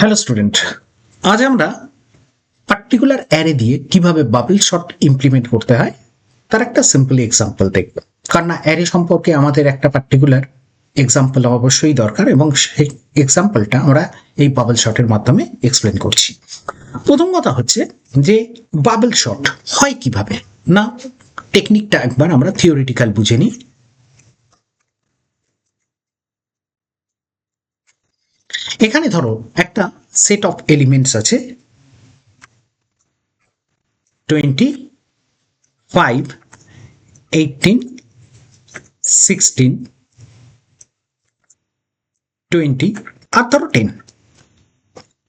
Hello student, আজ আমরা particular array দিয়ে কিভাবে বাবল শর্ট ইমপ্লিমেন্ট করতে হয় তার একটা সিম্পল এক্সাম্পল দেখব। কারণ অ্যারে সম্পর্কে আমাদের একটা পার্টিকুলার এক্সাম্পল অবশ্যই দরকার এবং সেই এক্সাম্পলটা আমরা এই বাবল শর্টের মাধ্যমে এক্সপ্লেন করছি। প্রথম কথা হচ্ছে যে বাবল শর্ট হয় কিভাবে, না টেকনিকটা একবার আমরা থিওরিটিক্যাল বুঝে নিই। এখানে ধরো একটা সেট অফ এলিমেন্টস আছে 20, 5, 18, 16, 20 আর ধরো 10।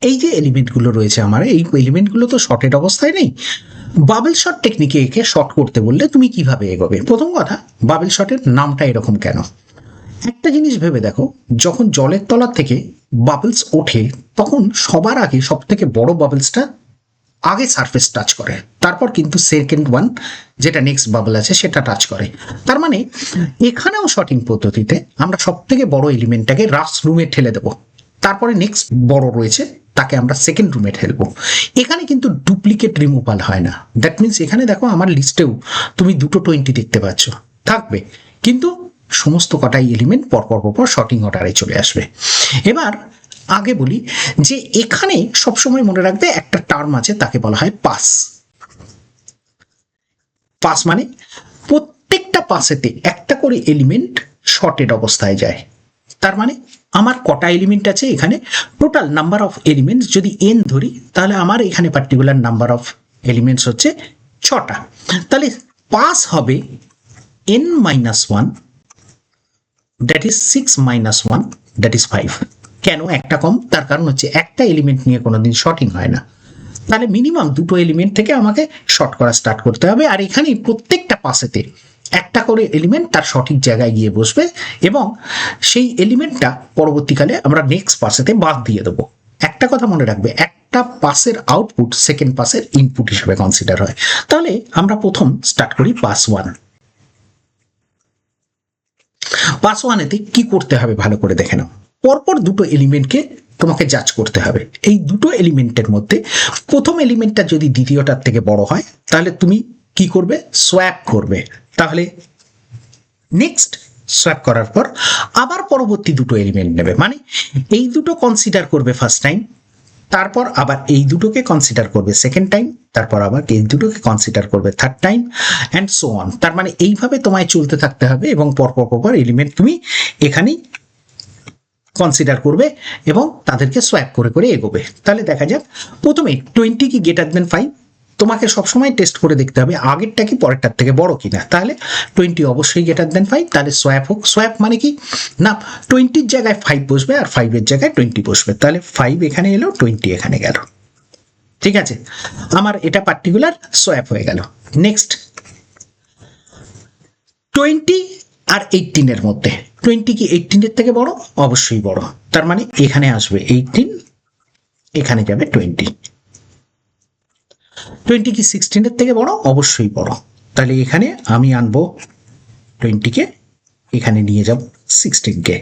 এই যে এলিমেন্টগুলো রয়েছে আমার, এই এলিমেন্টগুলো তো শর্টেড অবস্থায় নেই। বাবল শর্ট টেকনিকে একে শর্ট করতে বললে তুমি কিভাবে এগোবে? প্রথম কথা, বাবল শর্টের নামটা এরকম কেন? একটা জিনিস ভেবে দেখো, যখন জলের তলা থেকে বাবলস ওঠে তখন সবার আগে সব থেকে বড় বাবলসটা আগে সারফেস টাচ করে, তারপর কিন্তু সেকেন্ড ওয়ান যেটা নেক্সট বাবল আছে সেটা টাচ করে। তার মানে এখানেও শর্টিং পদ্ধতিতে আমরা সব থেকে বড় এলিমেন্টটাকে রাস রুমে ঠেলে দেবো, তারপরে নেক্সট বড় রয়েছে তাকে আমরা সেকেন্ড রুমে ঠেলবো। এখানে কিন্তু ডুপ্লিকেট রিমুভাল হয় না। দ্যাট মিনস এখানে দেখো আমার লিস্টেও তুমি দুটো 20 দেখতে পাচ্ছ, থাকবে কিন্তু সমস্ত কটাই এলিমেন্ট পরপর শর্টিং অর্ডারে চলে আসবে। এবার আগে বলি যে এখানে সবসময় মনে রাখবে একটা টার্ম আছে, তাকে বলা হয় পাস। পাস মানে প্রত্যেকটা পাসেতে একটা করে এলিমেন্ট শর্টেড অবস্থায় যায়। তার মানে আমার কটা এলিমেন্ট আছে এখানে, টোটাল নাম্বার অফ এলিমেন্টস যদি n ধরি তাহলে আমার এখানে পার্টিকুলার নাম্বার অফ এলিমেন্টস হচ্ছে 6টা। তাহলে পাস হবে n-1, that is 6 - 1, that is 5। কেন একটা কম? তার কারণ হচ্ছে একটা এলিমেন্ট নিয়ে কোনোদিন শর্টিং হয় না, তাহলে মিনিমাম দুটো এলিমেন্ট থেকে আমাকে শর্ট করা স্টার্ট করতে হবে। আর এখানে প্রত্যেকটা পাসেতে একটা করে এলিমেন্ট তার সঠিক জায়গায় গিয়ে বসবে এবং সেই এলিমেন্টটা পরবর্তীকালে আমরা নেক্সট পাসেতে বাদ দিয়ে দেবো। একটা কথা মনে রাখবে, একটা পাসের আউটপুট সেকেন্ড পাসের ইনপুট হিসেবে কনসিডার হয়। তাহলে আমরা প্রথম স্টার্ট করি পাস 1। পাস 1-এতে কি করতে হবে ভালো করে দেখে নাও। পরপর দুটো এলিমেন্টকে তোমাকে জাজ করতে হবে। এই দুটো এলিমেন্টের মধ্যে প্রথম এলিমেন্টটা যদি দ্বিতীয়টার থেকে বড় হয় তাহলে তুমি কি করবে? সোয়াপ করবে। তাহলে নেক্সট সোয়াপ করার পর আবার পরবর্তী দুটো এলিমেন্ট নেবে, মানে এই দুটো কনসিডার করবে ফার্স্ট টাইম, তারপর আবার এই দুটোকে কনসিডার করবে সেকেন্ড টাইম, তারপর আবার এই দুটোকে কনসিডার করবে third time and so on. তার মানে এইভাবে তোমায় চলতে থাকতে হবে এবং পরপর এলিমেন্ট তুমি এখানেই কনসিডার করবে এবং তাদেরকে সোয়াপ করে এগোবে। তাহলে দেখা যাক, প্রথমে 20 কি গ্রেটার দেন 5? তোমাকে সবসময় টেস্ট করে দেখতে হবে আগেরটা কি পরেরটার থেকে বড় কিনা। তাহলে 20 অবশ্যই গ্রেটার দেন 5, তাহলে সোয়াপ হোক। সোয়াপ মানে কি না, 20-র জায়গায় 5 বসবে আর 5-এর জায়গায় 20 বসবে। তাহলে 5 এখানে এলো, 20 এখানে গেল। ঠিক আছে, আমার এটা পার্টিকুলার সোয়াপ হয়ে গেল। নেক্সট 20 আর 18-এর মধ্যে 20 কি 18-এর থেকে বড়? অবশ্যই বড়। তার মানে এখানে আসবে 18, এখানে যাবে 20। 20 কি 16-এর থেকে বড়? অবশ্যই বড়। তাহলে এখানে আমি আনবো 20-কে, এখানে নিয়ে যাব 16-কে।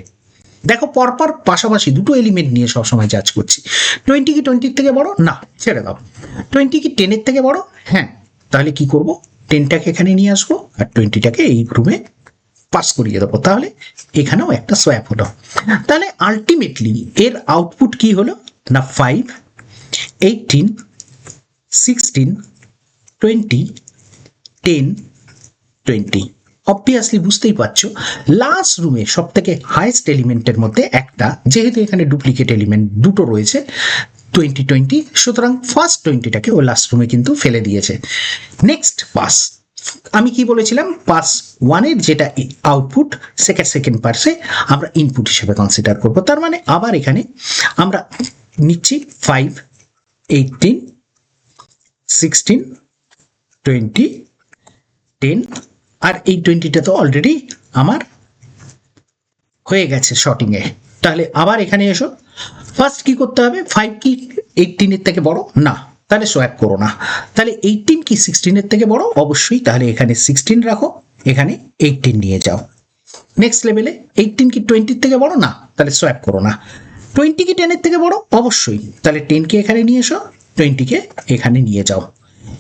দেখো পরপর পাশাপাশি দুটো এলিমেন্ট নিয়ে সবসময় জাজ করছি। 20 কি 20-এর থেকে বড়? না, ছেড়ে দাও। 20 কি 10-এর থেকে বড়? হ্যাঁ। তাহলে কি করব? 10টাকে এখানে নিয়ে আসবো আর 20টাকে এই রুমে পাস করিয়ে দেবো। তাহলে এখানেও একটা সোয়াপ হলো। তাহলে আলটিমেটলি এর আউটপুট কি হলো না, 5, 18, 16, 20, 10, 20। অবভিয়াসলি বুঝতেই পারছো লাস্ট রুমে সব থেকে হাইয়েস্ট এলিমেন্টের মধ্যে একটা, যেহেতু এখানে ডুপ্লিকেট এলিমেন্ট দুটো রয়েছে 20, সুতরাং ফার্স্ট 20টাকে ও লাস্ট রুমে কিন্তু ফেলে দিয়েছে। নেক্সট পাস, আমি কি বলেছিলাম, পাস 1-এর যেটা আউটপুট সেকেন্ড পাসে আমরা ইনপুট হিসেবে কনসিডার করব। তার মানে আবার এখানে আমরা নিচ্ছি 5, 18, 16, 20, 10 আর এই 20টা তো অলরেডি আমার হয়ে গেছে শর্টিংয়ে। তাহলে আবার এখানে এসো, ফার্স্ট কি করতে হবে? 5 কি 18-এর থেকে বড়? না, তাহলে সোয়াপ করো না। তাহলে 18 কি 16-এর থেকে বড়? অবশ্যই। তাহলে এখানে 16 রাখো, এখানে 18 নিয়ে যাও। নেক্সট লেভেলে 18 কি 20-এর থেকে বড়? না, তাহলে সোয়াপ করো না। 20 কি 10 এর থেকে বড়? অবশ্যই। তাহলে 10 কে এখানে নিয়ে এসো, 20 কে এখানে নিয়ে যাও।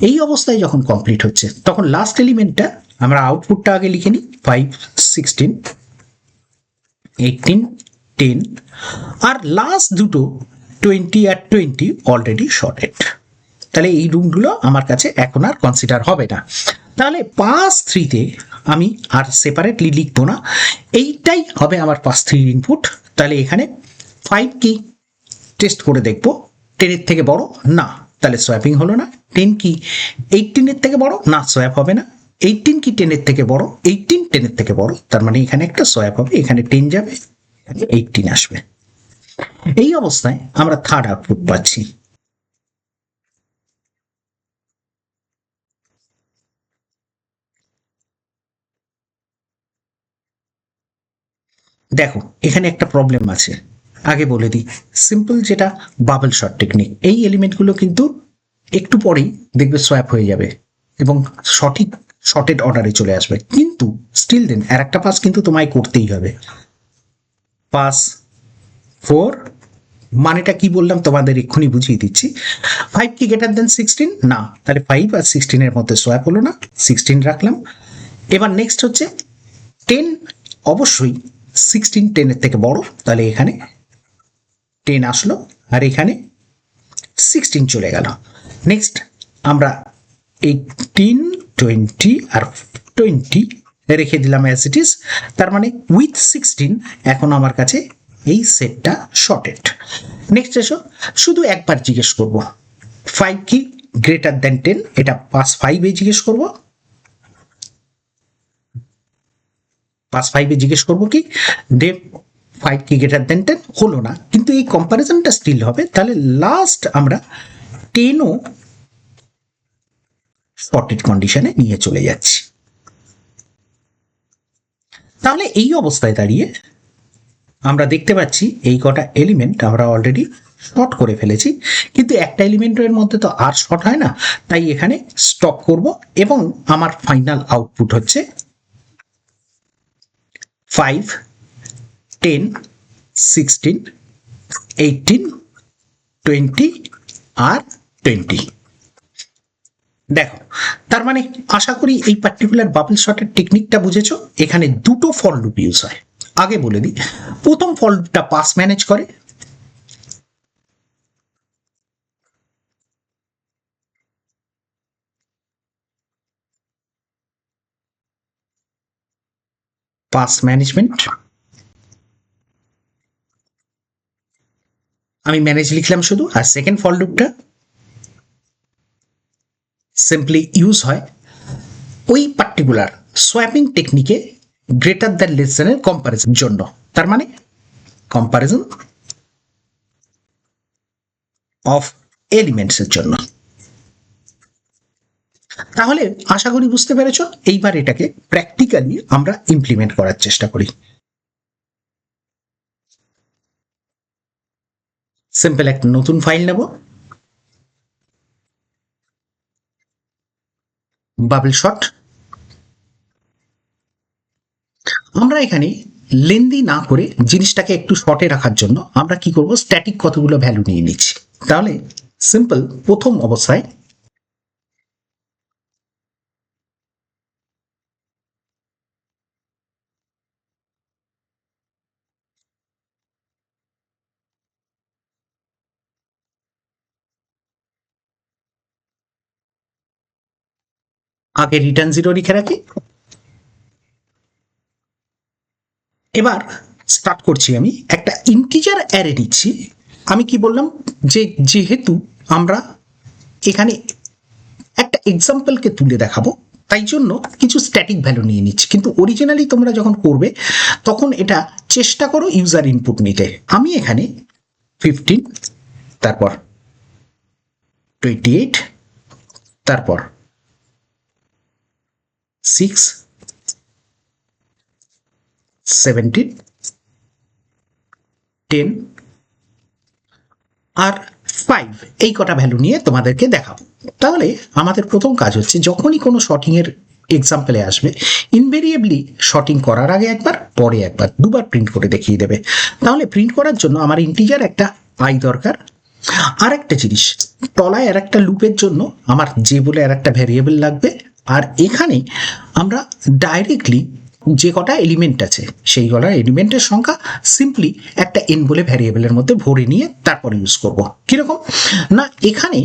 এই অবস্থায় যখন কমপ্লিট হচ্ছে তখন লাস্ট এলিমেন্টটা আমরা আউটপুটটা আগে লিখে নিই। 5, 16, 18, 10 আর লাস্ট দুটো 20 আর 20 অলরেডি শর্টেড। তাহলে এই রুমগুলো আমার কাছে এখন আর কনসিডার হবে না। তাহলে পাস 3-তে আমি আর সেপারেটলি লিখবো না, এইটাই হবে আমার পাস 3 ইনপুট। তাহলে এখানে 5 কি টেস্ট করে দেখবো, 10 এর থেকে বড়? না, তাহলে সোয়াপিং হলো না। 10 কি 18 এর থেকে বড়? না, সোয়াপ হবে না। 18 কি 10 এর থেকে বড়? 18 10 এর থেকে বড়, তার মানে এখানে একটা সোয়াপ হবে, এখানে 10 যাবে, এখানে 18 আসবে। এই অবস্থায় আমরা থার্ড আউটপুট পাচ্ছি। দেখো এখানে একটা প্রবলেম আছে, আগে বলে দিই। সিম্পল যেটা বাবল শর্ট টেকনিক, এই এলিমেন্টগুলো কিন্তু একটু পরেই দেখবে সোয়াপ হয়ে যাবে এবং সঠিক শর্টেড অর্ডারে চলে আসবে, কিন্তু স্টিল দেন আর একটা পাস কিন্তু তোমায় করতেই হবে। পাস 4 মানেটা কি বললাম তোমাদের এক্ষুনি বুঝিয়ে দিচ্ছি। 5 কি গ্রেটার দেন 16? না, তাহলে 5 আর 16 এর মধ্যে সোয়াপ হলো না, 16 রাখলাম। এবার নেক্সট হচ্ছে 10, অবশ্যই 16 10 এর থেকে বড়, তাহলে এখানে 10 আসলো আর এখানে 16 চলে গেল। নেক্সট আমরা 18, 20 আর 20 রেখে দিলাম অ্যাজ ইট ইজ, তার মানে উইথ 16 এখন আমার কাছে এই সেটটা শর্টেড। নেক্সট এসো, শুধু একবার জিজ্ঞেস করব 5 কি গ্রেটার দেন 10, এটা পাস 5-এ জিজ্ঞেস করব। পাস 5-এ জিজ্ঞেস করব কি ডে 5 কি গ্রেটার দেন 10, হলো না, কিন্তু এই কম্পারিজনটা স্টিল হবে। তাহলে লাস্ট আমরা 10ও শর্টেড কন্ডিশনে নিয়ে চলে যাচ্ছি। তাহলে এই অবস্থায় দাঁড়িয়ে আমরা দেখতে পাচ্ছি এই কটা এলিমেন্ট আমরা অলরেডি শর্ট করে ফেলেছি, কিন্তু একটা এলিমেন্টের মধ্যে তো আর শর্ট হয় না, তাই এখানে স্টপ করব এবং আমার ফাইনাল আউটপুট হচ্ছে 5, 10, 16, 18, 20 আর 20। দেখো, তার মানে আশা করি এই পার্টিকুলার বাবল শর্টের টেকনিকটা বুঝেছো। এখানে দুটো ফর লুপ ইউজ হয়। আগে বলে দিই, প্রথম ফর লুপটা পাস ম্যানেজ করে, পাস ম্যানেজমেন্ট, আমি ম্যানেজ লিখলাম শুধু। আর সেকেন্ড ফর লুপটা সিম্পলি ইউজ হয় ওই পার্টিকুলার সোয়াপিং টেকনিকে গ্রেটার দ্যান লেস দ্যানের কম্পারিজন জন্য, তার মানে কম্পারিজন অফ এলিমেন্টস এর জন্য। তাহলে আশা করি বুঝতে পেরেছ। এইবার এটাকে প্র্যাকটিক্যালি আমরা ইমপ্লিমেন্ট করার চেষ্টা করি। সিম্পল একটা নতুন ফাইল নেব, বাবল শট। আমরা এখানে লেন্দি না করে জিনিসটাকে একটু শর্টে রাখার জন্য আমরা কি করব, স্ট্যাটিক কতগুলো ভ্যালু নিয়ে নিচ্ছি। তাহলে সিম্পল প্রথম অবস্থায় আগে রিটার্ন 0 লিখে রাখি। এবার স্টার্ট করছি, আমি একটা ইন্টিজার অ্যারে দিচ্ছি। আমি কি বললাম যে যেহেতু আমরা এখানে একটা এক্সাম্পলকে তুলে দেখাবো তাই জন্য কিছু স্ট্যাটিক ভ্যালু নিয়ে নিচ্ছি, কিন্তু অরিজিনালি তোমরা যখন করবে তখন এটা চেষ্টা করো ইউজার ইনপুট নিতে। আমি এখানে 15, তারপর 28, তারপর 6, 17, 10 আর 5 এই কটা ভ্যালু নিয়ে তোমাদেরকে দেখাবো। তাহলে আমাদের প্রথম কাজ হচ্ছে যখনই কোনো শর্টিং এর এক্সাম্পলে আসবে, ইনভেরিয়েবলি শর্টিং করার আগে একবার, পরে একবার, দুবার প্রিন্ট করে দেখিয়ে দেবে। তাহলে প্রিন্ট করার জন্য আমার ইন্টিজার একটা আই দরকার। আর একটা জিনিস, তলায় আর একটা লুপের জন্য আমার যে বলে আর একটা ভ্যারিয়েবল লাগবে। আর এখানে আমরা ডাইরেক্টলি যে কটা এলিমেন্ট আছে সেই কটা এলিমেন্টের সংখ্যা সিম্পলি একটা এন বলে ভ্যারিয়েবলের মধ্যে ভরে নিয়ে তারপর ইউজ করব। কিরকম না, এখানে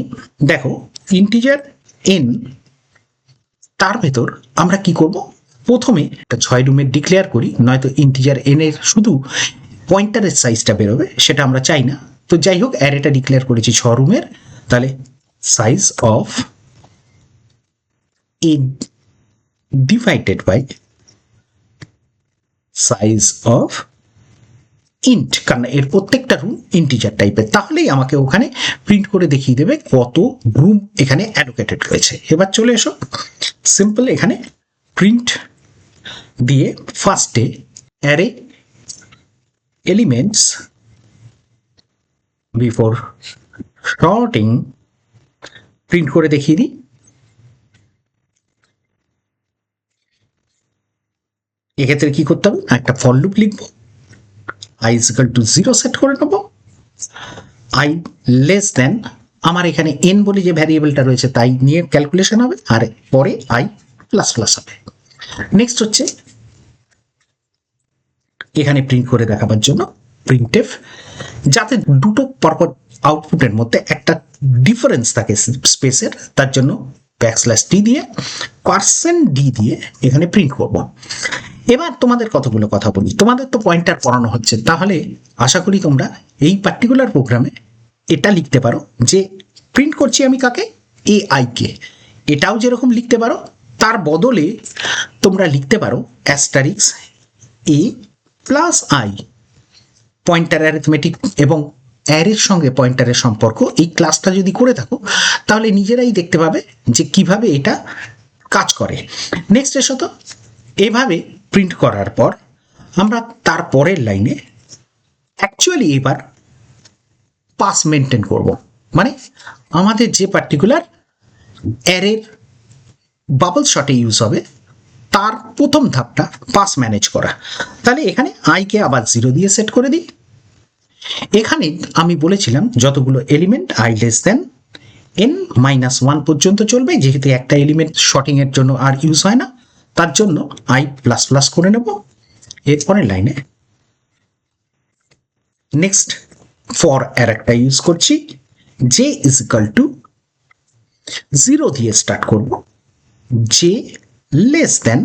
দেখো ইন্টিজার এন, তার ভেতর আমরা কি করব, প্রথমে একটা 6 রুমের ডিক্লেয়ার করি, নয়তো ইন্টিজার এন এর শুধু পয়েন্টারের সাইজটা বেরোবে, সেটা আমরা চাই না। তো যাই হোক, অ্যারেটা ডিক্লেয়ার করেছি 6 রুমের, তাহলে size of a divided by size of int, কারণ এর প্রত্যেকটা রুম ইন্টিজার টাইপের, তাহলেই আমাকে ওখানে প্রিন্ট করে দেখিয়ে দেবে কত রুম এখানে অ্যালোকেটেড রয়েছে। এবার চলে এসো, সিম্পল এখানে প্রিন্ট দিয়ে ফার্স্টে array elements before sorting print করে দেখিয়ে দিই। এক্ষেত্রে কি করতে হবে, একটা ফর লুপ লিখবো, i is equal to 0 set করে নেব, i লেস দেন, আমার এখানে n বলে যে ভ্যারিয়েবলটা রয়েছে তাই নিয়ে ক্যালকুলেশন হবে, আর পরে i প্লাস প্লাস হবে। নেক্সট হচ্ছে এখানে প্রিন্ট করে দেখাবার জন্য প্রিন্টএফ, যাতে দুটো পরপর আউটপুটের মধ্যে একটা ডিফারেন্স থাকে স্পেসের, তার জন্য \d দিয়ে %d দিয়ে এখানে প্রিন্ট করব। এবার তোমাদের কতগুলো কথা বলি, তোমাদের তো পয়েন্টার পড়ানো হচ্ছে, তাহলে আশা করি তোমরা এই পার্টিকুলার প্রোগ্রামে এটা লিখতে পারো যে প্রিন্ট করছি আমি কাকে, এ আই কে। এটাও যেরকম লিখতে পারো, তার বদলে তোমরা লিখতে পারো asterisk A plus I, pointer arithmetic এবং অ্যারের সঙ্গে পয়েন্টারের সম্পর্ক। এই ক্লাসটা যদি করে থাকো তাহলে নিজেরাই দেখতে পাবে যে কিভাবে এটা কাজ করে। নেক্সট এসো তো, এভাবে প্রিন্ট করার পর আমরা তার পরের লাইনে অ্যাকচুয়ালি এবার পাস মেনটেন করব, মানে আমাদের যে পার্টিকুলার অ্যারের বাবল শটে ইউজ হবে তার প্রথম ধাপটা পাস ম্যানেজ করা। তাহলে এখানে আইকে আবার 0 দিয়ে সেট করে দিই। এখানে আমি বলেছিলাম যতগুলো element i less than n-1 পর্যন্ত চলবে, যেহেতু একটা এলিমেন্ট শর্টিং এর জন্য আর ইউজ হয় না, তার জন্য i প্লাস প্লাস করে নেব। এরপরের লাইনে নেক্সট ফর আর একটা ইউজ করছি, j ইজ ইকাল টু 0 দিয়ে স্টার্ট করব, j লেস দেন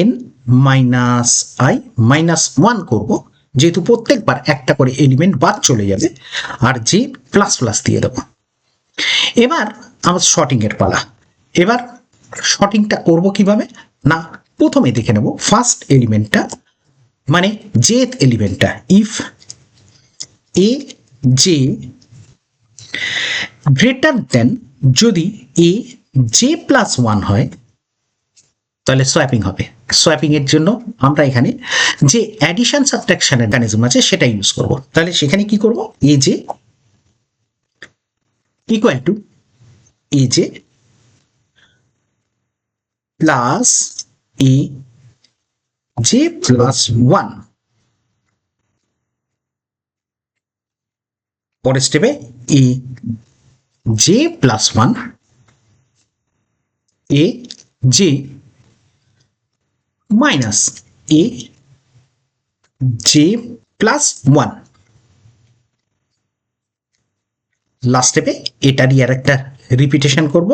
n-i-1 করব, যেহেতু প্রত্যেকবার একটা করে এলিমেন্ট বাদ চলে যাবে, আর j প্লাস প্লাস দিয়ে দেবো। এবার আমার শর্টিং এর পালা। এবার শর্টিংটা করব কিভাবে না, প্রথমে দেখে নেব ফার্স্ট এলিমেন্টটা, মানে jth এলিমেন্টটা, if A J greater then, যদি এ জে প্লাস 1 হয় তাহলে সোয়াপিং হবে। সোয়াপিং এর জন্য আমরা এখানে যে অ্যাডিশন সাবট্রাকশনের মেকানিজম আছে সেটা ইউজ করব। তাহলে সেখানে কি করব, A J equal to A J plus A J plus 1, পরের স্টেপে A J plus 1 A J minus A J plus 1, last স্টেপে এটারই আর একটা রিপিটেশন করব,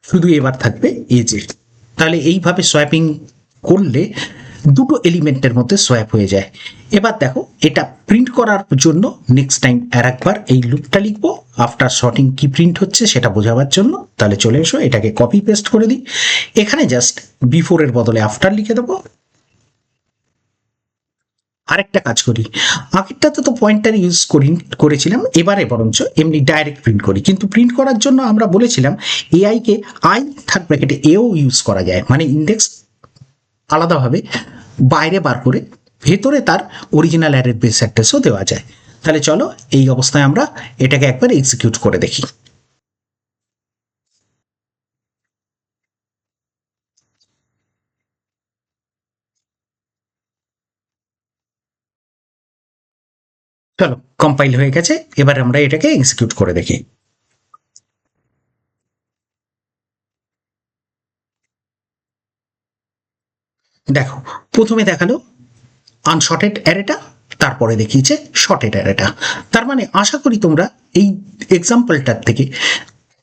শুধু এবার থাকবে এ জে। তাহলে এইভাবে সোয়াপিং করলে দুটো এলিমেন্টের মধ্যে সোয়াপ হয়ে যায়। এবার দেখো, এটা প্রিন্ট করার জন্য নেক্সট টাইম আর একবার এই লুপটা লিখবো, আফটার শর্টিং কি প্রিন্ট হচ্ছে সেটা বোঝাবার জন্য। তাহলে চলে এসো, এটাকে কপি পেস্ট করে দিই, এখানে জাস্ট বিফোর এর বদলে আফটার লিখে দেবো। আরেকটা কাজ করি, আগেরটাতে তো পয়েন্টার ইউজ করেছিলাম, এবারে বরঞ্চ এমনি ডাইরেক্ট প্রিন্ট করি। কিন্তু প্রিন্ট করার জন্য আমরা বলেছিলাম এআই কে আই থার্ড ব্র্যাকেটে এও ইউজ করা যায়, মানে ইন্ডেক্স আলাদাভাবে বাইরে বার করে ভেতরে তার অরিজিনাল অ্যারের বেস অ্যাড্রেসও দেওয়া যায়। তাহলে চলো এই অবস্থায় আমরা এটাকে একবার এক্সিকিউট করে দেখি। চলো কম্পাইল হয়ে গেছে, এবার আমরা এটাকে এক্সিকিউট করে দেখি। দেখো প্রথমে দেখালো আনশর্টেড অ্যারেটা, তারপরে দেখিয়েছে শর্টেড অ্যারেটা। তার মানে আশা করি তোমরা এই এক্সাম্পলটার থেকে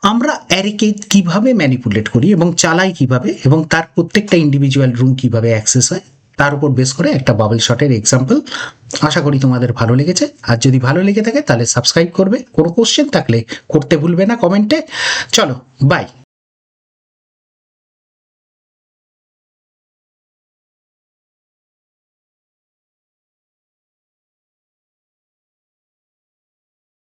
আমরা অ্যারেকে কিভাবে ম্যানিপুলেট করি এবং চালাই কিভাবে, এবং তার প্রত্যেকটা ইন্ডিভিজুয়াল রুম কিভাবে অ্যাক্সেস হয়, তার উপর বেস করে একটা বাবল শটের এক্সাম্পল। আশা করি তোমাদের ভালো লেগেছে। আর যদি ভালো লেগে থাকে তাহলে সাবস্ক্রাইব করবে, কোনো কোশ্চেন থাকলে করতে ভুলবে না কমেন্টে। চলো বাই।